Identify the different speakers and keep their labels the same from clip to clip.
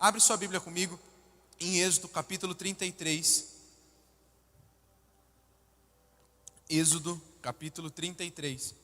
Speaker 1: Abre sua Bíblia comigo em Êxodo capítulo 33. Êxodo capítulo 33.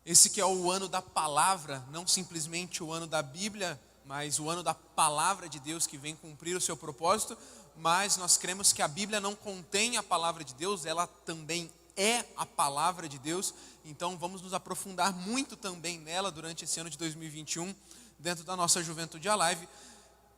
Speaker 1: Esse que é o ano da palavra, não simplesmente o ano da Bíblia, mas o ano da palavra de Deus que vem cumprir o seu propósito. Mas nós cremos que a Bíblia não contém a palavra de Deus, ela também é a palavra de Deus. Então vamos nos aprofundar muito também nela durante esse ano de 2021, dentro da nossa Juventude Alive.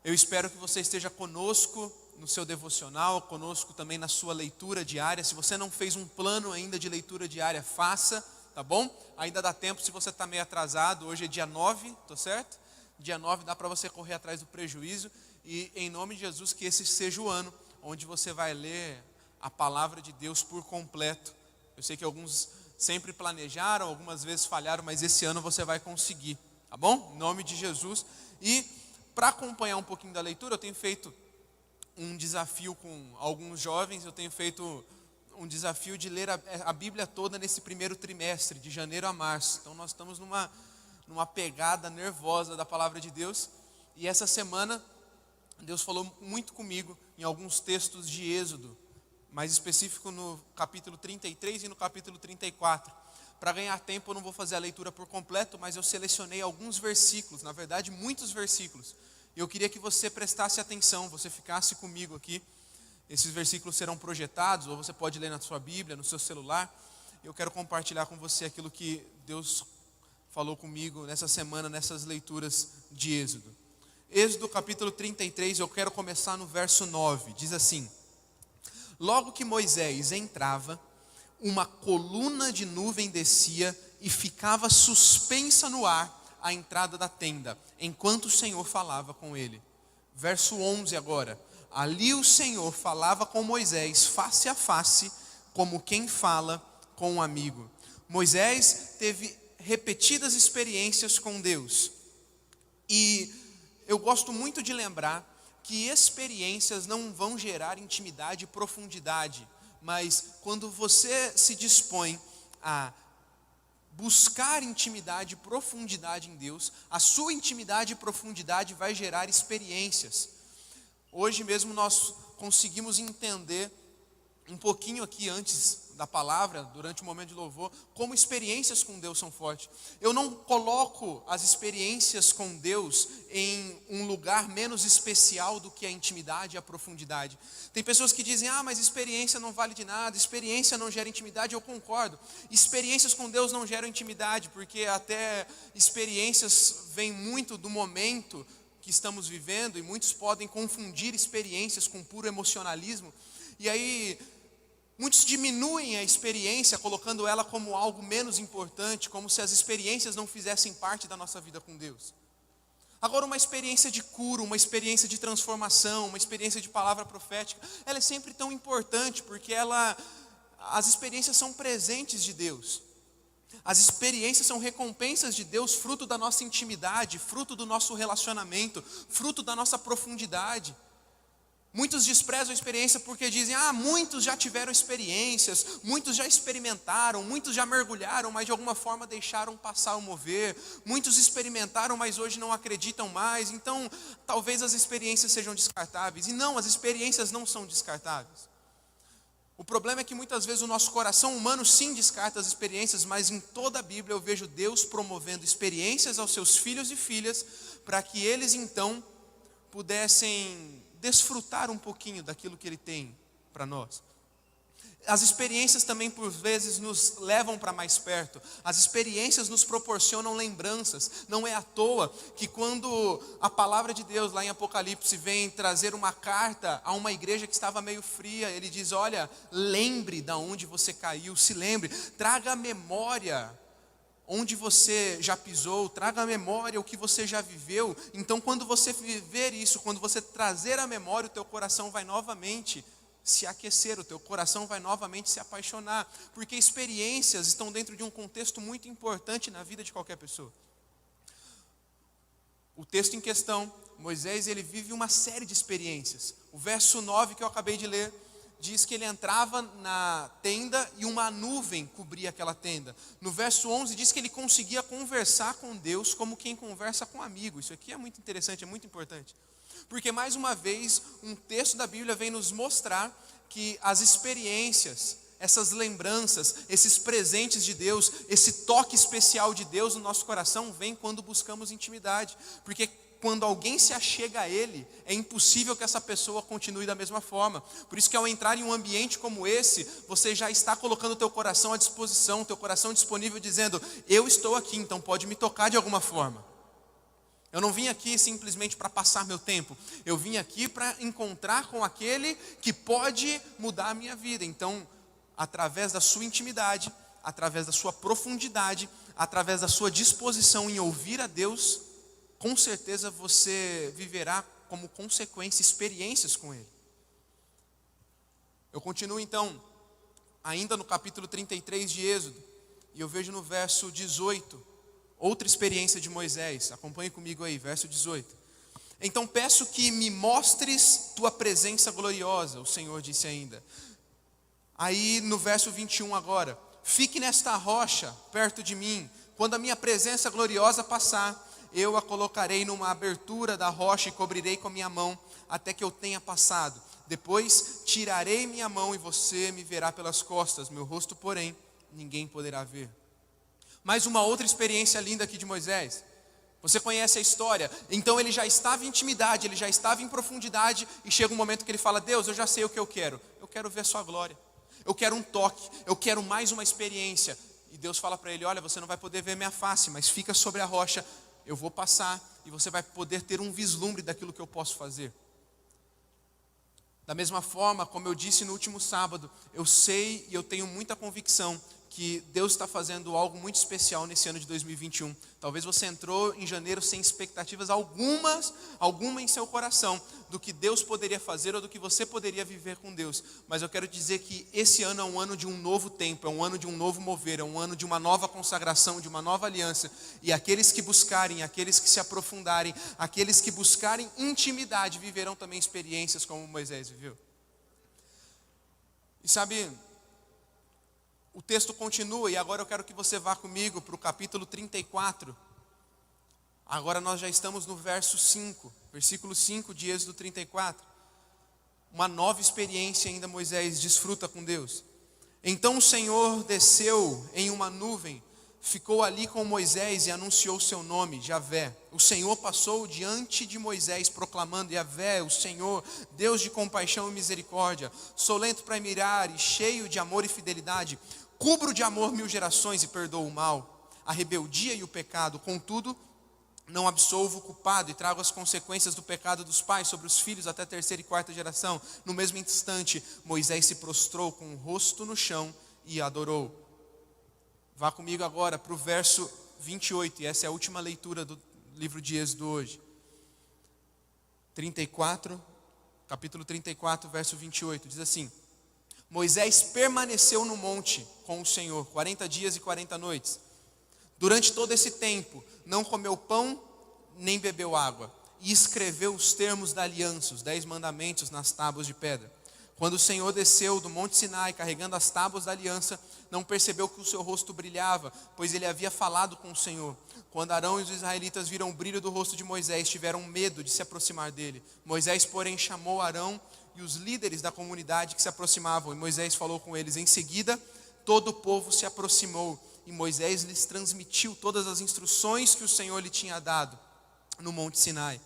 Speaker 1: Eu espero que você esteja conosco no seu devocional, conosco também na sua leitura diária. Se você não fez um plano ainda de leitura diária, faça, tá bom? Ainda dá tempo, se você está meio atrasado, hoje é dia 9, tô certo? Dia 9 dá para você correr atrás do prejuízo. E em nome de Jesus, que esse seja o ano onde você vai ler a palavra de Deus por completo. Eu sei que alguns sempre planejaram, algumas vezes falharam, mas esse ano você vai conseguir, tá bom? Em nome de Jesus. E para acompanhar um pouquinho da leitura, eu tenho feito um desafio com alguns jovens, eu tenho feito um desafio de ler a Bíblia toda nesse primeiro trimestre, de janeiro a março. Então nós estamos numa pegada nervosa da palavra de Deus. E essa semana Deus falou muito comigo em alguns textos de Êxodo, mais específico no capítulo 33 e no capítulo 34. Para ganhar tempo eu não vou fazer a leitura por completo, mas eu selecionei alguns versículos, na verdade muitos versículos. Eu queria que você prestasse atenção, você ficasse comigo aqui. Esses versículos serão projetados, ou você pode ler na sua Bíblia, no seu celular. Eu quero compartilhar com você aquilo que Deus falou comigo nessa semana, nessas leituras de Êxodo. Êxodo capítulo 33, eu quero começar no verso 9, diz assim: Logo que Moisés entrava, uma coluna de nuvem descia e ficava suspensa no ar à entrada da tenda, enquanto o Senhor falava com ele. Verso 11 agora: Ali o Senhor falava com Moisés face a face, como quem fala com um amigo. Moisés teve repetidas experiências com Deus. E eu gosto muito de lembrar que experiências não vão gerar intimidade e profundidade, mas quando você se dispõe a buscar intimidade e profundidade em Deus, a sua intimidade e profundidade vai gerar experiências. Hoje mesmo nós conseguimos entender um pouquinho aqui antes da palavra, durante o momento de louvor, como experiências com Deus são fortes. Eu não coloco as experiências com Deus em um lugar menos especial do que a intimidade e a profundidade. Tem pessoas que dizem, mas experiência não vale de nada, experiência não gera intimidade. Eu concordo, experiências com Deus não geram intimidade, porque até experiências vêm muito do momento que estamos vivendo, e muitos podem confundir experiências com puro emocionalismo, e aí muitos diminuem a experiência, colocando ela como algo menos importante, como se as experiências não fizessem parte da nossa vida com Deus. Agora, uma experiência de cura, uma experiência de transformação, uma experiência de palavra profética, ela é sempre tão importante, porque as experiências são presentes de Deus. As experiências são recompensas de Deus, fruto da nossa intimidade, fruto do nosso relacionamento, fruto da nossa profundidade. Muitos desprezam a experiência porque dizem, muitos já tiveram experiências, muitos já experimentaram, muitos já mergulharam, mas de alguma forma deixaram passar o mover. Muitos experimentaram, mas hoje não acreditam mais, então talvez as experiências sejam descartáveis. E não, as experiências não são descartáveis. O problema é que muitas vezes o nosso coração humano sim descarta as experiências, mas em toda a Bíblia eu vejo Deus promovendo experiências aos seus filhos e filhas, para que eles então pudessem desfrutar um pouquinho daquilo que Ele tem para nós. As experiências também por vezes nos levam para mais perto. As experiências nos proporcionam lembranças. Não é à toa que quando a palavra de Deus lá em Apocalipse vem trazer uma carta a uma igreja que estava meio fria, Ele diz, olha, lembre de onde você caiu, se lembre, traga à memória onde você já pisou, traga à memória o que você já viveu. Então quando você viver isso, quando você trazer à memória, o teu coração vai novamente se aquecer, o teu coração vai novamente se apaixonar, porque experiências estão dentro de um contexto muito importante na vida de qualquer pessoa. O texto em questão, Moisés, ele vive uma série de experiências. O verso 9 que eu acabei de ler, diz que ele entrava na tenda e uma nuvem cobria aquela tenda. No verso 11 diz que ele conseguia conversar com Deus como quem conversa com um amigo. Isso aqui é muito interessante, é muito importante. Porque mais uma vez, um texto da Bíblia vem nos mostrar que as experiências, essas lembranças, esses presentes de Deus, esse toque especial de Deus no nosso coração vem quando buscamos intimidade. Porque quando alguém se achega a Ele, é impossível que essa pessoa continue da mesma forma. Por isso que ao entrar em um ambiente como esse, você já está colocando o teu coração à disposição, o teu coração disponível, dizendo: eu estou aqui, então pode me tocar de alguma forma. Eu não vim aqui simplesmente para passar meu tempo, eu vim aqui para encontrar com aquele que pode mudar a minha vida. Então, através da sua intimidade, através da sua profundidade, através da sua disposição em ouvir a Deus, com certeza você viverá como consequência experiências com Ele. Eu continuo então, ainda no capítulo 33 de Êxodo, e eu vejo no verso 18, outra experiência de Moisés. Acompanhe comigo aí, verso 18. Então peço que me mostres tua presença gloriosa, o Senhor disse ainda. Aí no verso 21 agora: fique nesta rocha perto de mim, quando a minha presença gloriosa passar, eu a colocarei numa abertura da rocha e cobrirei com a minha mão, até que eu tenha passado. Depois tirarei minha mão e você me verá pelas costas, meu rosto, porém, ninguém poderá ver. Mais uma outra experiência linda aqui de Moisés. Você conhece a história. Então ele já estava em intimidade, ele já estava em profundidade, e chega um momento que ele fala: Deus, eu já sei o que eu quero ver a sua glória, eu quero um toque, eu quero mais uma experiência. E Deus fala para ele: olha, você não vai poder ver minha face, mas fica sobre a rocha, eu vou passar, e você vai poder ter um vislumbre daquilo que eu posso fazer. Da mesma forma, como eu disse no último sábado, eu sei e eu tenho muita convicção que Deus está fazendo algo muito especial nesse ano de 2021. Talvez você entrou em janeiro sem expectativas alguma em seu coração do que Deus poderia fazer ou do que você poderia viver com Deus. Mas eu quero dizer que esse ano é um ano de um novo tempo, é um ano de um novo mover, é um ano de uma nova consagração, de uma nova aliança. E aqueles que buscarem, aqueles que se aprofundarem, aqueles que buscarem intimidade, viverão também experiências como Moisés viveu. E sabe, o texto continua, e agora eu quero que você vá comigo para o capítulo 34. Agora nós já estamos no verso 5, versículo 5 de Êxodo 34. Uma nova experiência ainda Moisés desfruta com Deus. Então o Senhor desceu em uma nuvem, ficou ali com Moisés e anunciou seu nome, Javé. O Senhor passou diante de Moisés proclamando: Javé, o Senhor, Deus de compaixão e misericórdia, solento para mirar e cheio de amor e fidelidade, cubro de amor 1000 gerações e perdoo o mal, a rebeldia e o pecado. Contudo, não absolvo o culpado e trago as consequências do pecado dos pais sobre os filhos até a 3ª e 4ª geração. No mesmo instante, Moisés se prostrou com o rosto no chão e adorou. Vá comigo agora para o verso 28, e essa é a última leitura do livro de Êxodo hoje. 34, capítulo 34, verso 28, diz assim: Moisés permaneceu no monte com o Senhor 40 dias e 40 noites. Durante todo esse tempo, não comeu pão, nem bebeu água, e escreveu os termos da aliança, os 10 mandamentos nas tábuas de pedra. Quando o Senhor desceu do monte Sinai, carregando as tábuas da aliança, não percebeu que o seu rosto brilhava, pois ele havia falado com o Senhor. Quando Arão e os israelitas viram o brilho do rosto de Moisés, tiveram medo de se aproximar dele. Moisés, porém, chamou Arão e os líderes da comunidade que se aproximavam, e Moisés falou com eles. Em seguida, todo o povo se aproximou, e Moisés lhes transmitiu todas as instruções que o Senhor lhe tinha dado no monte Sinai.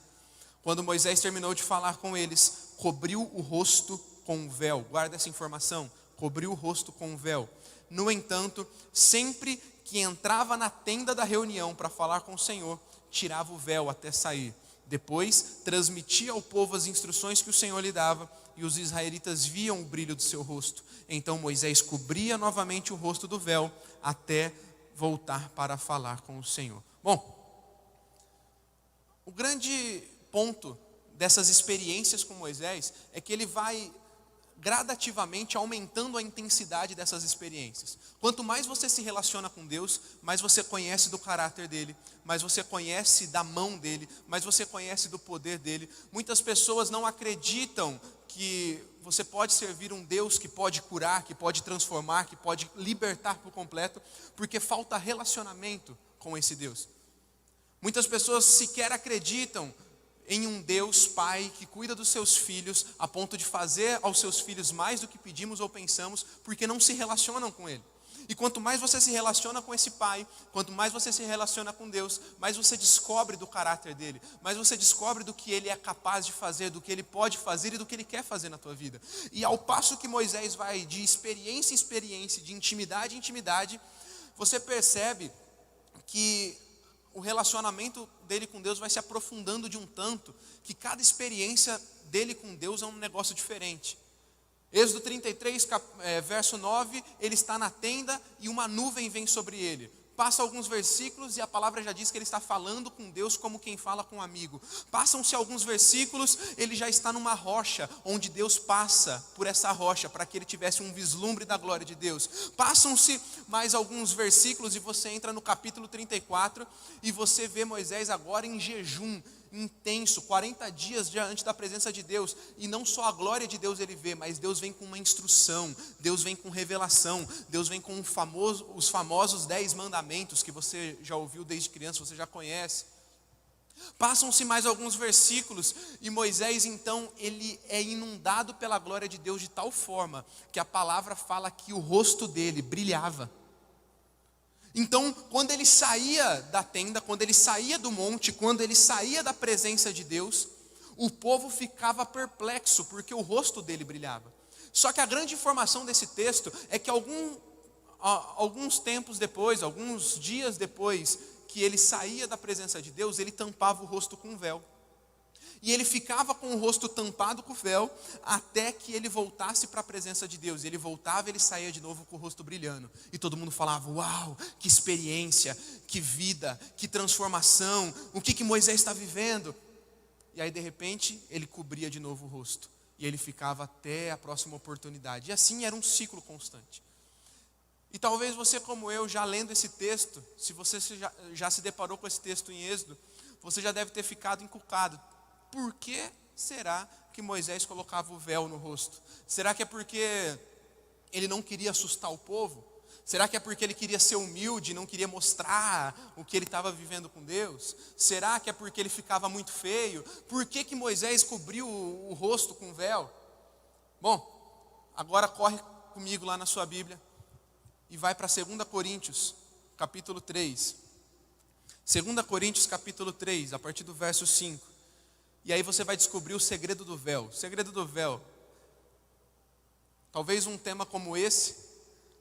Speaker 1: Quando Moisés terminou de falar com eles, cobriu o rosto com um véu. Guarda essa informação: cobriu o rosto com um véu. No entanto, sempre que entrava na tenda da reunião para falar com o Senhor, tirava o véu até sair. Depois, transmitia ao povo as instruções que o Senhor lhe dava, e os israelitas viam o brilho do seu rosto. Então Moisés cobria novamente o rosto do véu, até voltar para falar com o Senhor. Bom, o grande ponto dessas experiências com Moisés é que ele vai gradativamente aumentando a intensidade dessas experiências. Quanto mais você se relaciona com Deus, mais você conhece do caráter dele, mais você conhece da mão dele, mais você conhece do poder dele. Muitas pessoas não acreditam que você pode servir um Deus que pode curar, que pode transformar, que pode libertar por completo, porque falta relacionamento com esse Deus. Muitas pessoas sequer acreditam em um Deus Pai que cuida dos seus filhos, a ponto de fazer aos seus filhos mais do que pedimos ou pensamos, porque não se relacionam com Ele. E quanto mais você se relaciona com esse Pai, quanto mais você se relaciona com Deus, mais você descobre do caráter dele, mais você descobre do que Ele é capaz de fazer, do que Ele pode fazer e do que Ele quer fazer na tua vida. E ao passo que Moisés vai de experiência em experiência, de intimidade em intimidade, você percebe que o relacionamento dele com Deus vai se aprofundando de um tanto, que cada experiência dele com Deus é um negócio diferente. Êxodo 33, verso 9, ele está na tenda e uma nuvem vem sobre ele. Passa alguns versículos e a palavra já diz que ele está falando com Deus como quem fala com um amigo. Passam-se alguns versículos, ele já está numa rocha, onde Deus passa por essa rocha, para que ele tivesse um vislumbre da glória de Deus. Passam-se mais alguns versículos e você entra no capítulo 34 e você vê Moisés agora em jejum intenso, 40 dias diante da presença de Deus, e não só a glória de Deus ele vê, mas Deus vem com uma instrução, Deus vem com revelação, Deus vem com os famosos 10 mandamentos, que você já ouviu desde criança, você já conhece. Passam-se mais alguns versículos, e Moisés então, ele é inundado pela glória de Deus de tal forma, que a palavra fala que o rosto dele brilhava. Então, quando ele saía da tenda, quando ele saía do monte, quando ele saía da presença de Deus, o povo ficava perplexo, porque o rosto dele brilhava. Só que a grande informação desse texto é que alguns tempos depois, alguns dias depois que ele saía da presença de Deus, ele tampava o rosto com um véu. E ele ficava com o rosto tampado com o véu, até que ele voltasse para a presença de Deus. Ele voltava e ele saía de novo com o rosto brilhando. E todo mundo falava, uau, que experiência, que vida, que transformação, o que Moisés está vivendo? E aí de repente ele cobria de novo o rosto. E ele ficava até a próxima oportunidade. E assim era um ciclo constante. E talvez você como eu, já lendo esse texto, se você já se deparou com esse texto em Êxodo, você já deve ter ficado encucado. Por que será que Moisés colocava o véu no rosto? Será que é porque ele não queria assustar o povo? Será que é porque ele queria ser humilde, não queria mostrar o que ele estava vivendo com Deus? Será que é porque ele ficava muito feio? Por que Moisés cobriu o rosto com véu? Bom, agora corre comigo lá na sua Bíblia e vai para 2 Coríntios, capítulo 3. 2 Coríntios, capítulo 3, a partir do verso 5. E aí você vai descobrir o segredo do véu. O segredo do véu. Talvez um tema como esse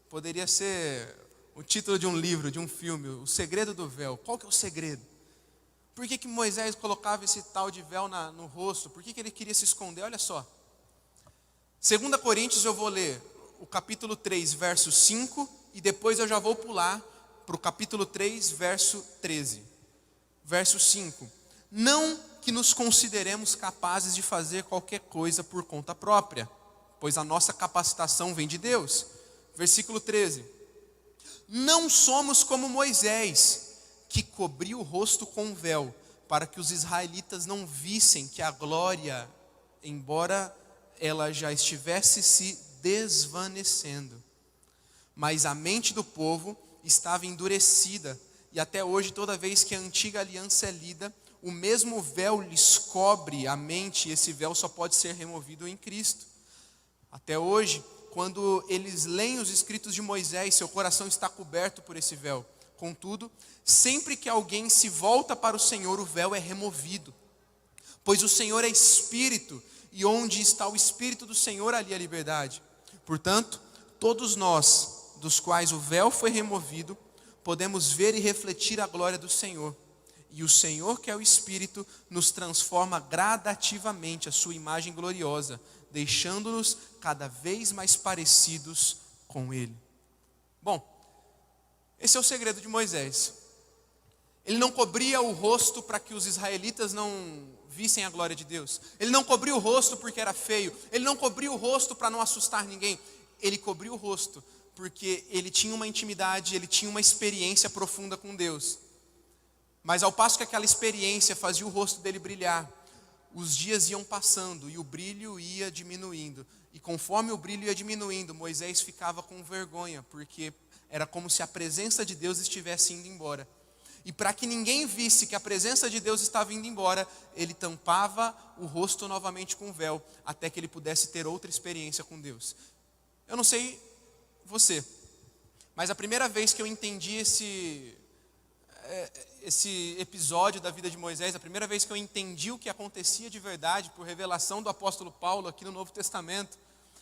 Speaker 1: poderia ser o título de um livro, de um filme. O segredo do véu. Qual que é o segredo? Por que Moisés colocava esse tal de véu no rosto? Por que ele queria se esconder? Olha só. 2 Coríntios eu vou ler o capítulo 3, verso 5. E depois eu já vou pular para o capítulo 3, verso 13. Verso 5. Não que nos consideremos capazes de fazer qualquer coisa por conta própria, pois a nossa capacitação vem de Deus. Versículo 13. Não somos como Moisés, que cobriu o rosto com um véu, para que os israelitas não vissem que a glória, embora ela já estivesse se desvanecendo. Mas a mente do povo estava endurecida, e até hoje, toda vez que a antiga aliança é lida, o mesmo véu lhes cobre a mente, e esse véu só pode ser removido em Cristo. Até hoje, quando eles leem os escritos de Moisés, seu coração está coberto por esse véu. Contudo, sempre que alguém se volta para o Senhor, o véu é removido. Pois o Senhor é Espírito, e onde está o Espírito do Senhor, ali a liberdade. Portanto, todos nós, dos quais o véu foi removido, podemos ver e refletir a glória do Senhor. E o Senhor, que é o Espírito, nos transforma gradativamente a sua imagem gloriosa, deixando-nos cada vez mais parecidos com Ele. Bom, esse é o segredo de Moisés. Ele não cobria o rosto para que os israelitas não vissem a glória de Deus. Ele não cobria o rosto porque era feio. Ele não cobria o rosto para não assustar ninguém. Ele cobria o rosto porque ele tinha uma intimidade, ele tinha uma experiência profunda com Deus. Mas ao passo que aquela experiência fazia o rosto dele brilhar, os dias iam passando e o brilho ia diminuindo. E conforme o brilho ia diminuindo, Moisés ficava com vergonha, porque era como se a presença de Deus estivesse indo embora. E para que ninguém visse que a presença de Deus estava indo embora, ele tampava o rosto novamente com o véu, até que ele pudesse ter outra experiência com Deus. Eu não sei você, mas a primeira vez que eu entendi esse episódio da vida de Moisés, a primeira vez que eu entendi o que acontecia de verdade por revelação do apóstolo Paulo aqui no Novo Testamento,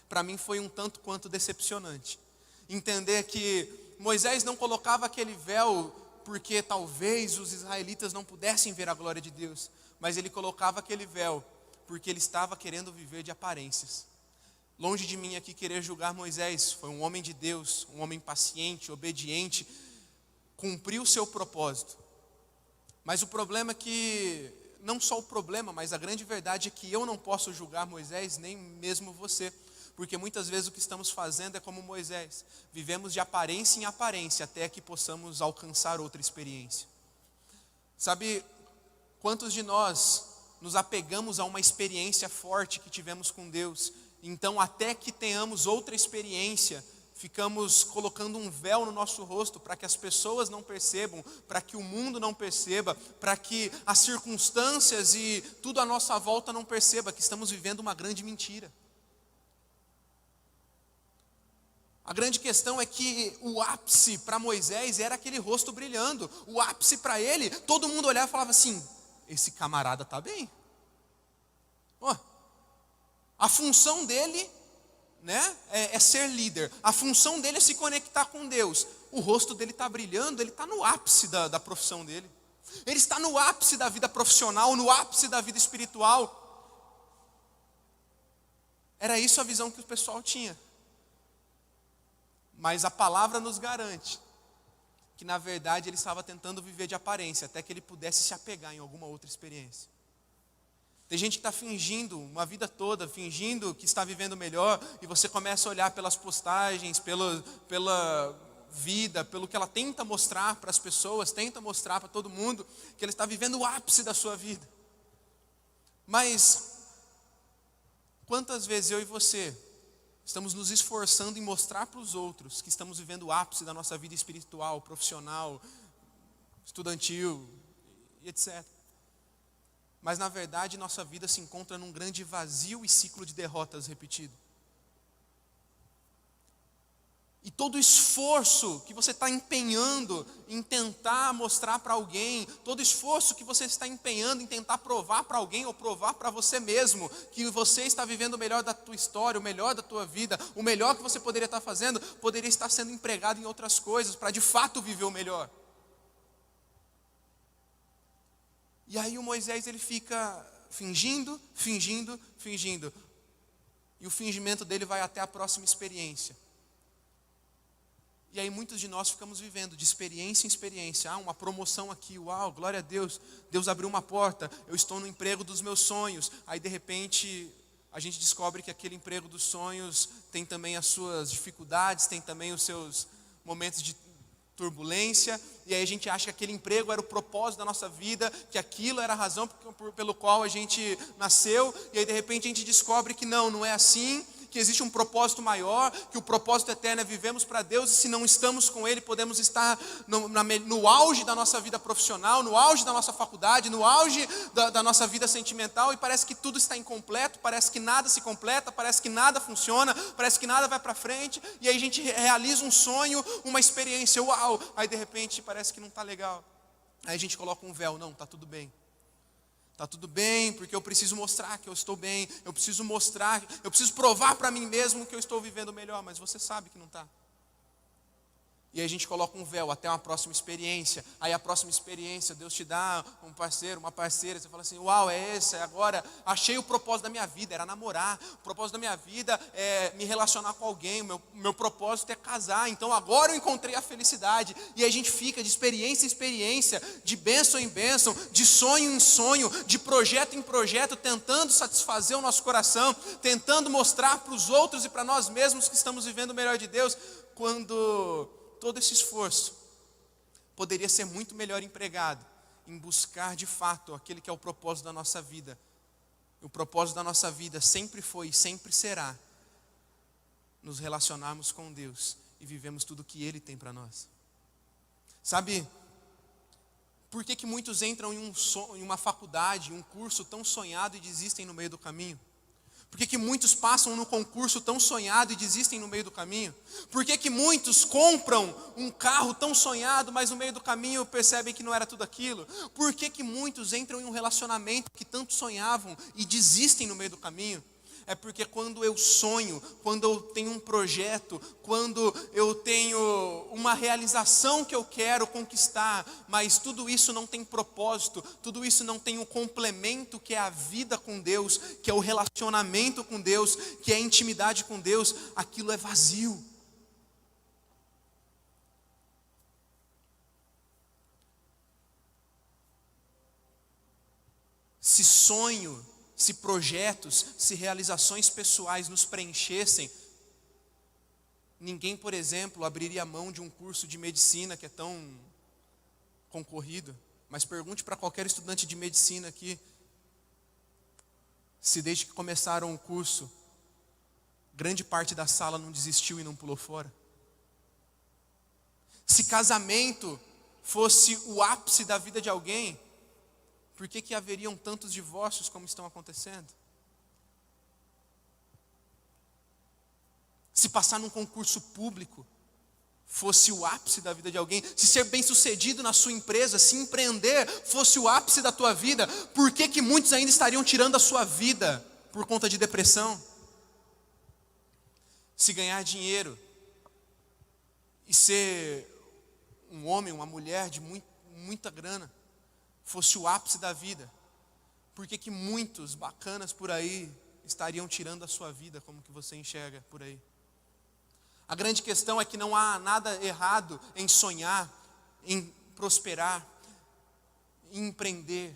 Speaker 1: para mim foi um tanto quanto decepcionante. Entender que Moisés não colocava aquele véu porque talvez os israelitas não pudessem ver a glória de Deus, mas ele colocava aquele véu porque ele estava querendo viver de aparências. Longe de mim aqui querer julgar Moisés, foi um homem de Deus, um homem paciente, obediente, cumpriu o seu propósito. Mas o problema é que, não só o problema, mas a grande verdade é que eu não posso julgar Moisés, nem mesmo você. Porque muitas vezes o que estamos fazendo é como Moisés. Vivemos de aparência em aparência até que possamos alcançar outra experiência. Sabe, quantos de nós nos apegamos a uma experiência forte que tivemos com Deus? Então até que tenhamos outra experiência, ficamos colocando um véu no nosso rosto para que as pessoas não percebam, para que o mundo não perceba, para que as circunstâncias e tudo à nossa volta não perceba que estamos vivendo uma grande mentira. A grande questão é que o ápice para Moisés era aquele rosto brilhando. O ápice para ele, todo mundo olhava e falava assim: esse camarada está bem. A função dele, né, é ser líder. A função dele é se conectar com Deus. O rosto dele está brilhando, ele está no ápice da profissão dele. Ele está no ápice da vida profissional, no ápice da vida espiritual. Era isso a visão que o pessoal tinha. Mas a palavra nos garante que na verdade ele estava tentando viver de aparência, até que ele pudesse se apegar em alguma outra experiência. Tem gente que está fingindo uma vida toda, fingindo que está vivendo melhor, e você começa a olhar pelas postagens, pela vida, pelo que ela tenta mostrar para as pessoas, tenta mostrar para todo mundo, que ela está vivendo o ápice da sua vida. Mas quantas vezes eu e você estamos nos esforçando em mostrar para os outros que estamos vivendo o ápice da nossa vida espiritual, profissional, estudantil, e etc. Mas na verdade nossa vida se encontra num grande vazio e ciclo de derrotas repetido. E todo esforço que você está empenhando em tentar mostrar para alguém, todo esforço que você está empenhando em tentar provar para alguém ou provar para você mesmo que você está vivendo o melhor da tua história, o melhor da tua vida, o melhor que você poderia estar fazendo, poderia estar sendo empregado em outras coisas para de fato viver o melhor. E aí o Moisés ele fica fingindo. E o fingimento dele vai até a próxima experiência. E aí muitos de nós ficamos vivendo de experiência em experiência. Uma promoção aqui, uau, glória a Deus. Deus abriu uma porta, eu estou no emprego dos meus sonhos. Aí de repente a gente descobre que aquele emprego dos sonhos tem também as suas dificuldades, tem também os seus momentos de turbulência. E aí a gente acha que aquele emprego era o propósito da nossa vida, que aquilo era a razão pelo qual a gente nasceu. E aí de repente a gente descobre que não é assim, que existe um propósito maior, que o propósito eterno é vivemos para Deus, e se não estamos com Ele, podemos estar no auge da nossa vida profissional, no auge da nossa faculdade, no auge da nossa vida sentimental, e parece que tudo está incompleto, parece que nada se completa, parece que nada funciona, parece que nada vai para frente, e aí a gente realiza um sonho, uma experiência, uau, aí de repente parece que não está legal, aí a gente coloca um véu, não, está tudo bem. Está tudo bem, porque eu preciso mostrar que eu estou bem, eu preciso provar para mim mesmo que eu estou vivendo melhor, mas você sabe que não está. E aí a gente coloca um véu até uma próxima experiência. Aí a próxima experiência, Deus te dá um parceiro, uma parceira. Você fala assim, uau, é esse, agora achei o propósito da minha vida, era namorar. O propósito da minha vida é me relacionar com alguém. O meu propósito é casar, então agora eu encontrei a felicidade. E aí a gente fica de experiência em experiência, de bênção em bênção, de sonho em sonho, de projeto em projeto, tentando satisfazer o nosso coração, tentando mostrar para os outros e para nós mesmos que estamos vivendo o melhor de Deus, quando todo esse esforço poderia ser muito melhor empregado em buscar de fato aquele que é o propósito da nossa vida, O propósito da nossa vida sempre foi e sempre será nos relacionarmos com Deus e vivemos tudo que Ele tem para nós. Sabe, por que muitos entram em uma faculdade, um curso tão sonhado e desistem no meio do caminho? Por que muitos passam no concurso tão sonhado e desistem no meio do caminho? Por que muitos compram um carro tão sonhado, mas no meio do caminho percebem que não era tudo aquilo? Por que muitos entram em um relacionamento que tanto sonhavam e desistem no meio do caminho? É porque quando eu sonho, quando eu tenho um projeto, quando eu tenho uma realização que eu quero conquistar, mas tudo isso não tem propósito, tudo isso não tem um complemento que é a vida com Deus, que é o relacionamento com Deus, que é a intimidade com Deus, aquilo é vazio. Se sonho, se projetos, se realizações pessoais nos preenchessem, ninguém, por exemplo, abriria mão de um curso de medicina que é tão concorrido. Mas pergunte para qualquer estudante de medicina aqui, se desde que começaram o curso, grande parte da sala não desistiu e não pulou fora. Se casamento fosse o ápice da vida de alguém, por que haveriam tantos divórcios como estão acontecendo? Se passar num concurso público fosse o ápice da vida de alguém, se ser bem-sucedido na sua empresa, se empreender fosse o ápice da tua vida, por que muitos ainda estariam tirando a sua vida por conta de depressão? Se ganhar dinheiro e ser um homem, uma mulher de muita grana, fosse o ápice da vida, por que muitos bacanas por aí estariam tirando a sua vida, como que você enxerga por aí? A grande questão é que não há nada errado em sonhar, em prosperar, em empreender,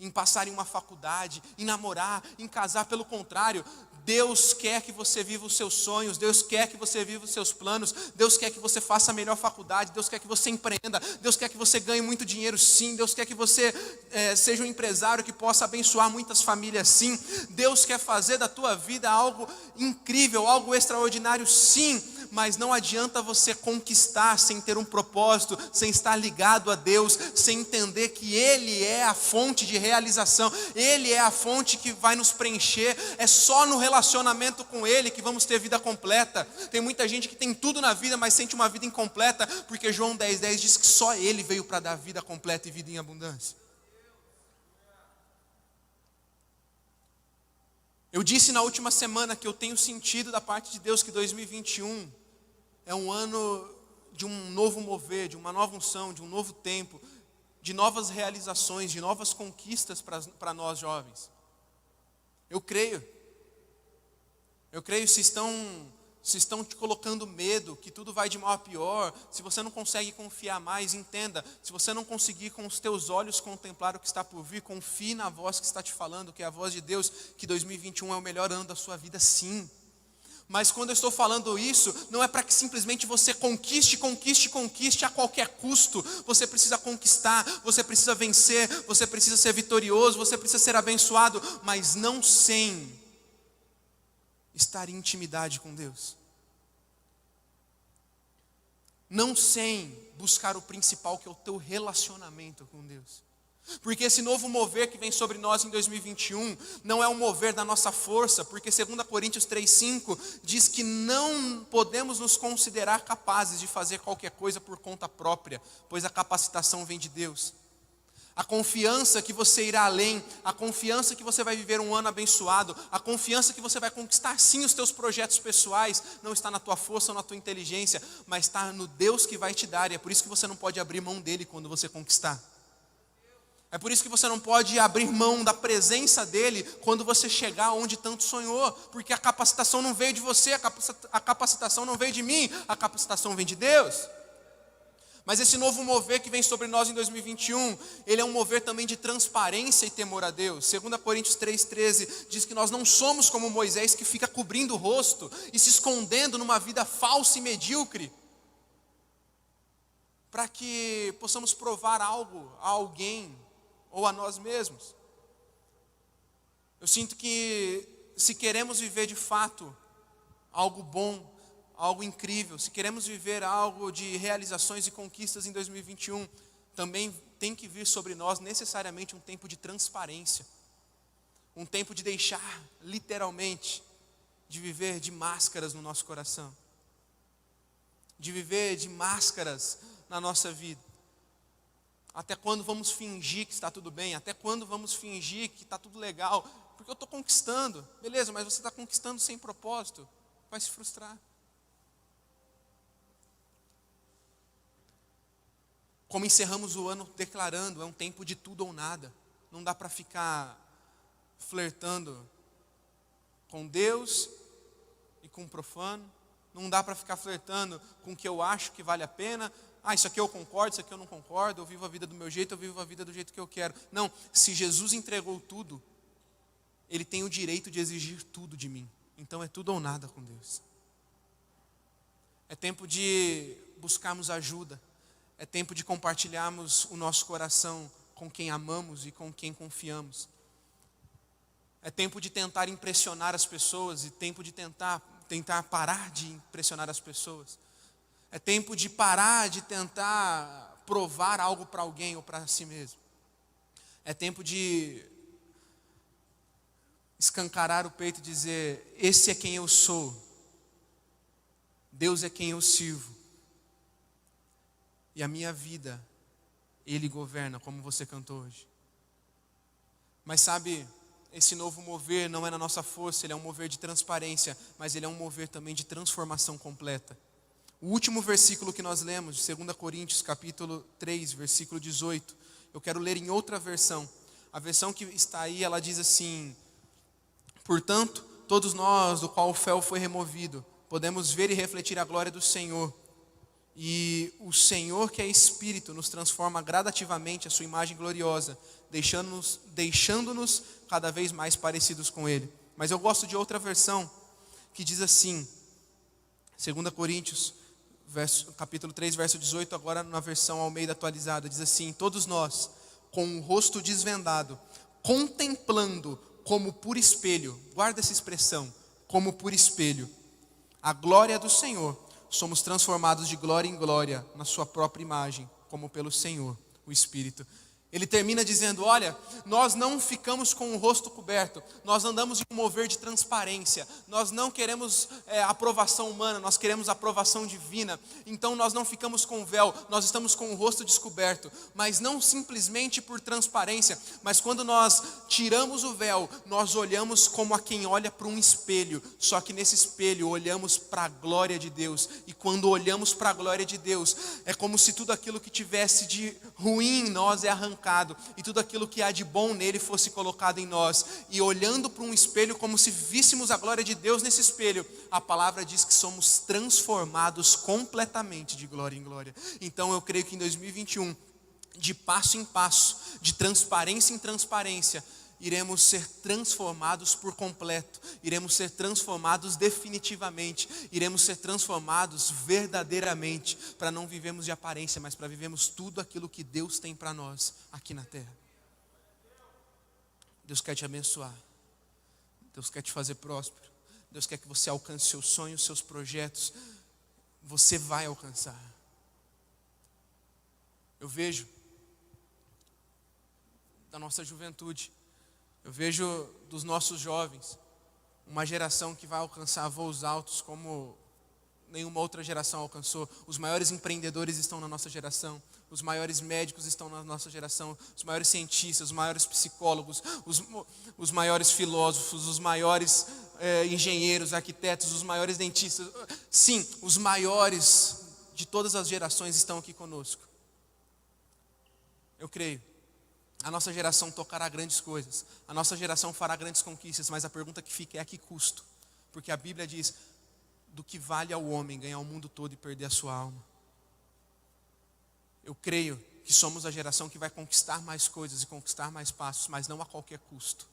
Speaker 1: em passar em uma faculdade, em namorar, em casar. Pelo contrário, Deus quer que você viva os seus sonhos, Deus quer que você viva os seus planos, Deus quer que você faça a melhor faculdade, Deus quer que você empreenda, Deus quer que você ganhe muito dinheiro sim, Deus quer que você seja um empresário que possa abençoar muitas famílias sim, Deus quer fazer da tua vida algo incrível, algo extraordinário sim, mas não adianta você conquistar sem ter um propósito, sem estar ligado a Deus, sem entender que Ele é a fonte de realização, Ele é a fonte que vai nos preencher, é só no relacionamento com Ele que vamos ter vida completa. Tem muita gente que tem tudo na vida, mas sente uma vida incompleta, porque João 10,10 diz que só Ele veio para dar vida completa e vida em abundância. Eu disse na última semana que eu tenho sentido da parte de Deus que 2021 é um ano de um novo mover, de uma nova unção, de um novo tempo, de novas realizações, de novas conquistas para nós jovens. Eu creio, se estão te colocando medo, que tudo vai de mal a pior, se você não consegue confiar mais, entenda, se você não conseguir com os teus olhos contemplar o que está por vir, confie na voz que está te falando, que é a voz de Deus, que 2021 é o melhor ano da sua vida sim. Mas quando eu estou falando isso, não é para que simplesmente você conquiste a qualquer custo. Você precisa conquistar, você precisa vencer, você precisa ser vitorioso, você precisa ser abençoado, mas não sem estar em intimidade com Deus. Não sem buscar o principal, que é o teu relacionamento com Deus. Porque esse novo mover que vem sobre nós em 2021 não é um mover da nossa força, porque 2 Coríntios 3,5 diz que não podemos nos considerar capazes de fazer qualquer coisa por conta própria, pois a capacitação vem de Deus. A confiança que você irá além, a confiança que você vai viver um ano abençoado, a confiança que você vai conquistar sim os teus projetos pessoais, não está na tua força ou na tua inteligência, mas está no Deus que vai te dar, e é por isso que você não pode abrir mão dele quando você conquistar. É por isso que você não pode abrir mão da presença dele quando você chegar onde tanto sonhou, porque a capacitação não veio de você, a capacitação não veio de mim, a capacitação vem de Deus. Mas esse novo mover que vem sobre nós em 2021, ele é um mover também de transparência e temor a Deus. 2 Coríntios 3,13 diz que nós não somos como Moisés, que fica cobrindo o rosto e se escondendo numa vida falsa e medíocre, para que possamos provar algo a alguém ou a nós mesmos. Eu sinto que se queremos viver de fato algo bom, algo incrível, se queremos viver algo de realizações e conquistas em 2021, também tem que vir sobre nós necessariamente um tempo de transparência, um tempo de deixar, literalmente, de viver de máscaras no nosso coração, de viver de máscaras na nossa vida. Até quando vamos fingir que está tudo bem? Até quando vamos fingir que está tudo legal? Porque eu estou conquistando. Beleza, mas você está conquistando sem propósito. Vai se frustrar. Como encerramos o ano declarando, é um tempo de tudo ou nada. Não dá para ficar flertando com Deus e com o profano. Não dá para ficar flertando com o que eu acho que vale a pena. Isso aqui eu concordo, isso aqui eu não concordo, eu vivo a vida do meu jeito, eu vivo a vida do jeito que eu quero. Não, se Jesus entregou tudo, Ele tem o direito de exigir tudo de mim. Então é tudo ou nada com Deus. É tempo de buscarmos ajuda. É tempo de compartilharmos o nosso coração com quem amamos e com quem confiamos. É tempo de tentar impressionar as pessoas e tempo de tentar parar de impressionar as pessoas. É tempo de parar de tentar provar algo para alguém ou para si mesmo. É tempo de escancarar o peito e dizer: esse é quem eu sou. Deus é quem eu sirvo. E a minha vida, Ele governa, como você cantou hoje. Mas sabe, esse novo mover não é na nossa força, ele é um mover de transparência, mas ele é um mover também de transformação completa. O último versículo que nós lemos, de 2 Coríntios, capítulo 3, versículo 18, eu quero ler em outra versão. A versão que está aí, ela diz assim: portanto, todos nós, do qual o véu foi removido, podemos ver e refletir a glória do Senhor. E o Senhor, que é Espírito, nos transforma gradativamente a sua imagem gloriosa, deixando-nos cada vez mais parecidos com Ele. Mas eu gosto de outra versão, que diz assim, 2 Coríntios, capítulo 3, verso 18, agora na versão Almeida atualizada, diz assim: todos nós, com o rosto desvendado, contemplando como por espelho, guarda essa expressão, como por espelho, a glória do Senhor, somos transformados de glória em glória na sua própria imagem, como pelo Senhor, o Espírito. Ele termina dizendo: olha, nós não ficamos com o rosto coberto, nós andamos em um mover de transparência, nós não queremos aprovação humana, nós queremos aprovação divina, então nós não ficamos com o véu, nós estamos com o rosto descoberto, mas não simplesmente por transparência, mas quando nós tiramos o véu, nós olhamos como a quem olha para um espelho, só que nesse espelho olhamos para a glória de Deus, e quando olhamos para a glória de Deus, é como se tudo aquilo que tivesse de ruim em nós é arrancado, e tudo aquilo que há de bom nele fosse colocado em nós, e olhando para um espelho como se víssemos a glória de Deus nesse espelho, a palavra diz que somos transformados completamente de glória em glória. Então eu creio que em 2021, de passo em passo, de transparência em transparência, iremos ser transformados por completo, iremos ser transformados definitivamente, iremos ser transformados verdadeiramente, para não vivermos de aparência, mas para vivermos tudo aquilo que Deus tem para nós aqui na terra. Deus quer te abençoar, Deus quer te fazer próspero, Deus quer que você alcance seus sonhos, seus projetos, você vai alcançar. Eu vejo da nossa juventude, eu vejo dos nossos jovens, uma geração que vai alcançar voos altos como nenhuma outra geração alcançou. Os maiores empreendedores estão na nossa geração, os maiores médicos estão na nossa geração, os maiores cientistas, os maiores psicólogos, os maiores filósofos, os maiores engenheiros, arquitetos, os maiores dentistas. Sim, os maiores de todas as gerações estão aqui conosco. Eu creio. A nossa geração tocará grandes coisas, a nossa geração fará grandes conquistas, mas a pergunta que fica é: a que custo? Porque a Bíblia diz: do que vale ao homem ganhar o mundo todo e perder a sua alma? Eu creio que somos a geração que vai conquistar mais coisas e conquistar mais passos, mas não a qualquer custo.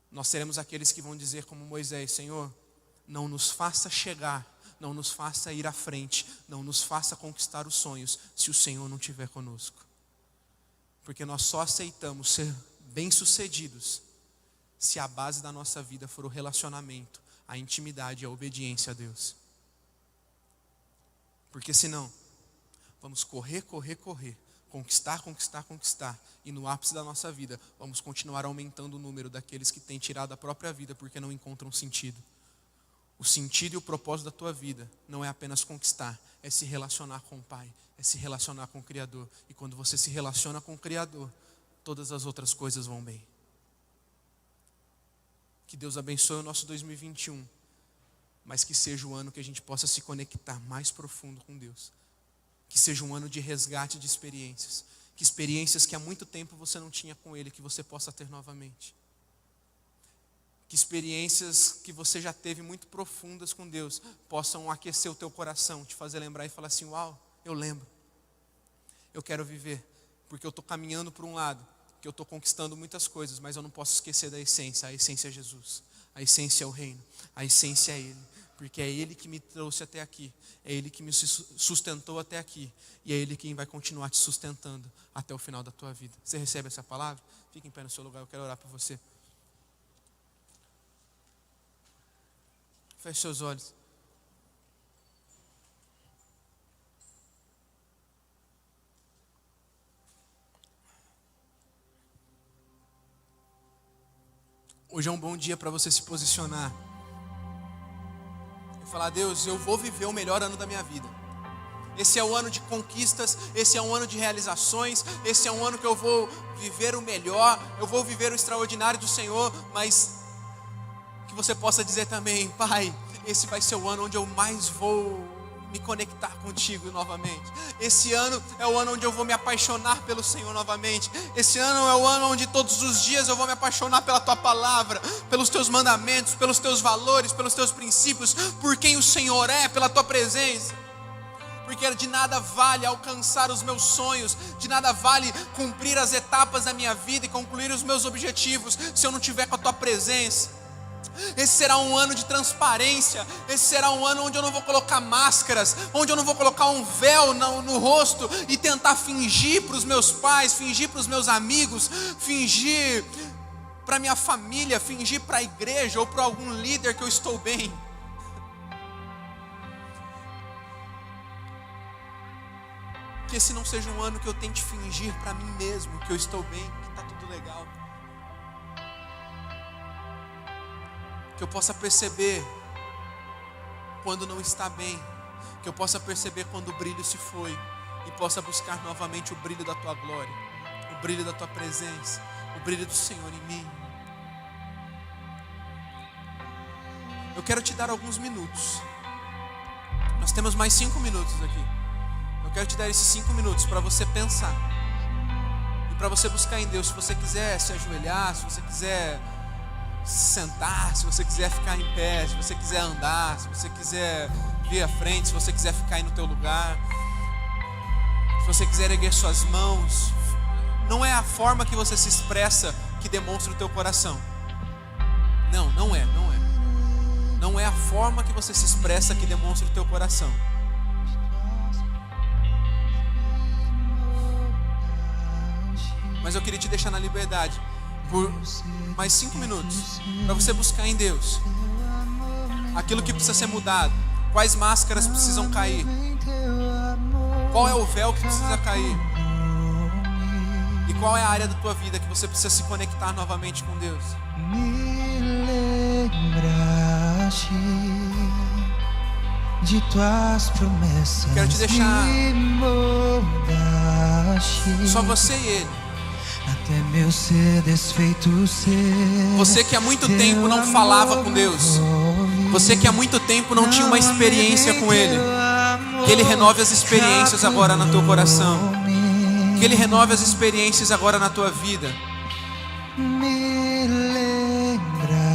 Speaker 1: Nós seremos aqueles que vão dizer como Moisés: Senhor, não nos faça chegar, não nos faça ir à frente, não nos faça conquistar os sonhos, se o Senhor não estiver conosco. Porque nós só aceitamos ser bem-sucedidos se a base da nossa vida for o relacionamento, a intimidade e a obediência a Deus. Porque senão, vamos correr, conquistar, e no ápice da nossa vida, vamos continuar aumentando o número daqueles que têm tirado a própria vida porque não encontram sentido. O sentido e o propósito da tua vida não é apenas conquistar, é se relacionar com o Pai, é se relacionar com o Criador. E quando você se relaciona com o Criador, todas as outras coisas vão bem. Que Deus abençoe o nosso 2021, mas que seja o ano que a gente possa se conectar mais profundo com Deus. Que seja um ano de resgate de experiências. Que experiências que há muito tempo você não tinha com Ele, que você possa ter novamente. Que experiências que você já teve muito profundas com Deus possam aquecer o teu coração, te fazer lembrar e falar assim: uau, eu lembro. Eu quero viver, porque eu estou caminhando por um lado, que eu estou conquistando muitas coisas, mas eu não posso esquecer da essência. A essência é Jesus, a essência é o reino, a essência é Ele. Porque é Ele que me trouxe até aqui, é Ele que me sustentou até aqui, e é Ele quem vai continuar te sustentando até o final da tua vida. Você recebe essa palavra? Fique em pé no seu lugar, eu quero orar por você. Feche seus olhos. Hoje é um bom dia para você se posicionar e falar: Deus, eu vou viver o melhor ano da minha vida. Esse é o ano de conquistas, esse é um ano de realizações, esse é um ano que eu vou viver o melhor, eu vou viver o extraordinário do Senhor, mas que você possa dizer também: Pai, esse vai ser o ano onde eu mais vou me conectar contigo novamente. Esse ano é o ano onde eu vou me apaixonar pelo Senhor novamente. Esse ano é o ano onde todos os dias eu vou me apaixonar pela tua palavra, pelos teus mandamentos, pelos teus valores, pelos teus princípios, por quem o Senhor é, pela tua presença. Porque de nada vale alcançar os meus sonhos, de nada vale cumprir as etapas da minha vida e concluir os meus objetivos se eu não estiver com a tua presença. Esse será um ano de transparência. Esse será um ano onde eu não vou colocar máscaras, onde eu não vou colocar um véu no rosto e tentar fingir para os meus pais, fingir para os meus amigos, fingir para minha família, fingir para a igreja ou para algum líder que eu estou bem. Que esse não seja um ano que eu tente fingir para mim mesmo que eu estou bem, que está tudo legal. Que eu possa perceber quando não está bem, que eu possa perceber quando o brilho se foi e possa buscar novamente o brilho da tua glória, o brilho da tua presença, o brilho do Senhor em mim. Eu quero te dar alguns minutos. Nós temos mais 5 minutos aqui. Eu quero te dar esses 5 minutos para você pensar e para você buscar em Deus. Se você quiser se ajoelhar, se você quiser sentar, se você quiser ficar em pé, se você quiser andar, se você quiser vir à frente, se você quiser ficar aí no teu lugar, se você quiser erguer suas mãos. Não é a forma que você se expressa que demonstra o teu coração. Não é. Não é a forma que você se expressa que demonstra o teu coração. Mas eu queria te deixar na liberdade por mais 5 minutos para você buscar em Deus aquilo que precisa ser mudado, quais máscaras precisam cair, qual é o véu que precisa cair e qual é a área da tua vida que você precisa se conectar novamente com Deus.
Speaker 2: Me lembraste de tuas promessas.
Speaker 1: Quero te deixar
Speaker 2: me moldaste.
Speaker 1: só você e Ele.
Speaker 2: Até meu ser desfeito ser.
Speaker 1: Você que há muito tempo não falava com Deus, você que há muito tempo não tinha uma experiência com Ele, que Ele renove as experiências agora no teu coração, que Ele renove as experiências agora na tua vida.
Speaker 2: Me lembraste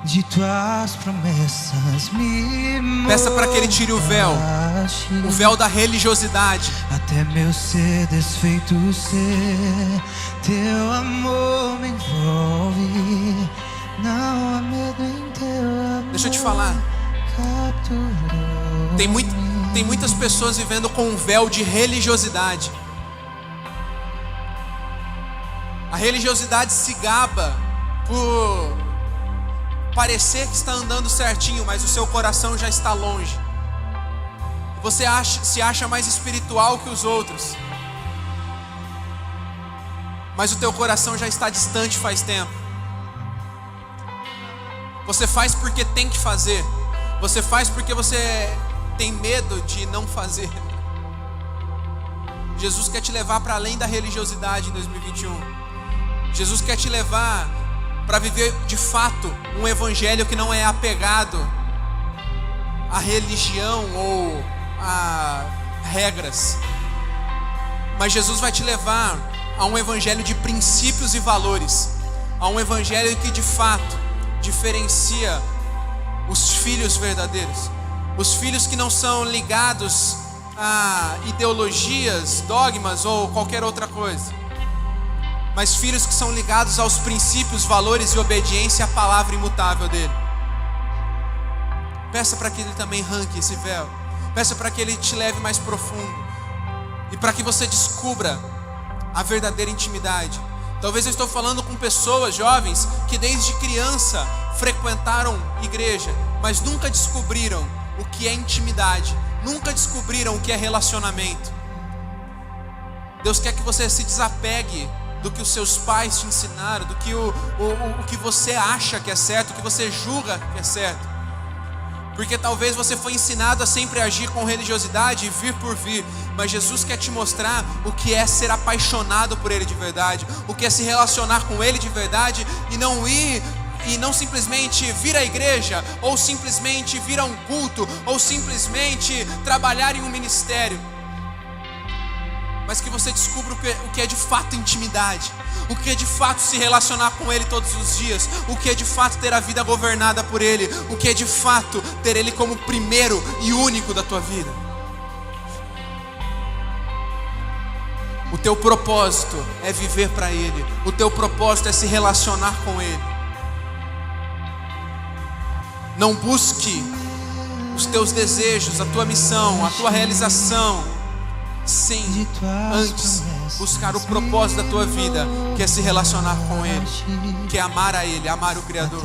Speaker 2: de tuas promessas, me
Speaker 1: Peça para que Ele tire o véu da religiosidade.
Speaker 2: Até meu ser desfeito ser, teu amor me envolve, não há medo em teu amor.
Speaker 1: Deixa eu te falar, tem muitas pessoas vivendo com um véu de religiosidade. A religiosidade se gaba por parecer que está andando certinho, mas o seu coração já está longe. Você se acha mais espiritual que os outros, mas o teu coração já está distante faz tempo. Você faz porque tem que fazer. Você faz porque você tem medo de não fazer. Jesus quer te levar para além da religiosidade em 2021. Jesus quer te levar para viver de fato um evangelho que não é apegado à religião ou a regras. Mas Jesus vai te levar a um evangelho de princípios e valores, a um evangelho que de fato diferencia os filhos verdadeiros, os filhos que não são ligados a ideologias, dogmas ou qualquer outra coisa, mas filhos que são ligados aos princípios, valores e obediência à palavra imutável dele. Peça para que ele também arranque esse véu, peça para que ele te leve mais profundo e para que você descubra a verdadeira intimidade. Talvez eu estou falando com pessoas jovens que desde criança frequentaram igreja, mas nunca descobriram o que é intimidade, nunca descobriram o que é relacionamento. Deus quer que você se desapegue do que os seus pais te ensinaram, do que o que você acha que é certo, o que você julga que é certo. Porque talvez você foi ensinado a sempre agir com religiosidade e vir por vir, mas Jesus quer te mostrar o que é ser apaixonado por Ele de verdade, o que é se relacionar com Ele de verdade e não simplesmente vir à igreja, ou simplesmente vir a um culto, ou simplesmente trabalhar em um ministério, mas que você descubra o que é de fato intimidade, o que é de fato se relacionar com Ele todos os dias, o que é de fato ter a vida governada por Ele, o que é de fato ter Ele como primeiro e único da tua vida. O teu propósito é viver para Ele, o teu propósito é se relacionar com Ele. Não busque os teus desejos, a tua missão, a tua realização, sem antes buscar o propósito da tua vida, que é se relacionar com Ele, que é amar a Ele, amar o Criador.